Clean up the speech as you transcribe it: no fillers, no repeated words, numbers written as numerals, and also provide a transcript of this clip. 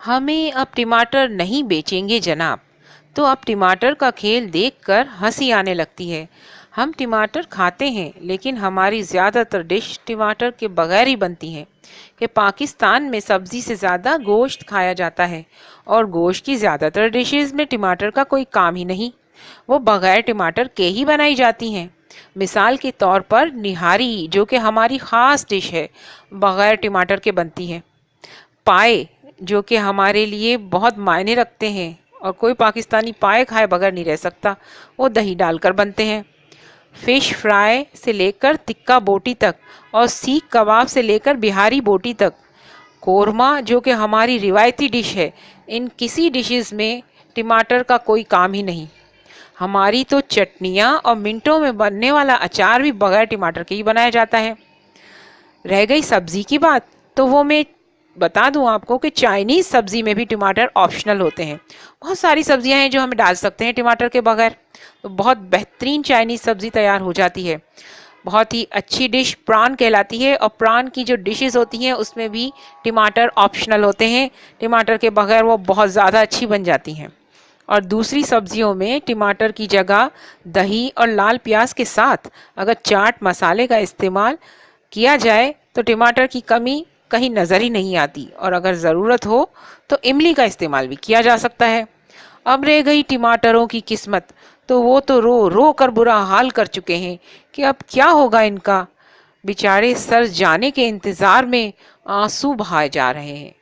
हमें अब टमाटर नहीं बेचेंगे जनाब। तो अब टमाटर का खेल देखकर हंसी आने लगती है। हम टमाटर खाते हैं लेकिन हमारी ज़्यादातर डिश टमाटर के बगैर ही बनती हैं। कि पाकिस्तान में सब्ज़ी से ज़्यादा गोश्त खाया जाता है और गोश्त की ज़्यादातर डिशेस में टमाटर का कोई काम ही नहीं, वो बगैर टमाटर के ही बनाई जाती हैं। मिसाल के तौर पर निहारी जो कि हमारी ख़ास डिश है, बगैर टमाटर के बनती है। पाए जो कि हमारे लिए बहुत मायने रखते हैं और कोई पाकिस्तानी पाए खाए बगैर नहीं रह सकता, वो दही डालकर बनते हैं। फ़िश फ्राई से लेकर टिक्का बोटी तक और सीख कबाब से लेकर बिहारी बोटी तक, कोरमा जो कि हमारी रिवायती डिश है, इन किसी डिशेस में टमाटर का कोई काम ही नहीं। हमारी तो चटनियाँ और मिनटों में बनने वाला अचार भी बगैर टमाटर के ही बनाया जाता है। रह गई सब्ज़ी की बात, तो वो मैं बता दूं आपको कि चाइनीज़ सब्ज़ी में भी टमाटर ऑप्शनल होते हैं। बहुत सारी सब्जियां हैं जो हम डाल सकते हैं टमाटर के बगैर, तो बहुत बेहतरीन चाइनीज़ सब्ज़ी तैयार हो जाती है। बहुत ही अच्छी डिश प्रान कहलाती है और प्रान की जो डिशेस होती हैं उसमें भी टमाटर ऑप्शनल होते हैं। टमाटर के बगैर वो बहुत ज़्यादा अच्छी बन जाती हैं। और दूसरी सब्जियों में टमाटर की जगह दही और लाल प्याज के साथ अगर चाट मसाले का इस्तेमाल किया जाए तो टमाटर की कमी कहीं नज़र ही नहीं आती, और अगर ज़रूरत हो तो इमली का इस्तेमाल भी किया जा सकता है। अब रह गई टमाटरों की किस्मत, तो वो तो रो रो कर बुरा हाल कर चुके हैं कि अब क्या होगा इनका। बेचारे सर जाने के इंतज़ार में आंसू बहाए जा रहे हैं।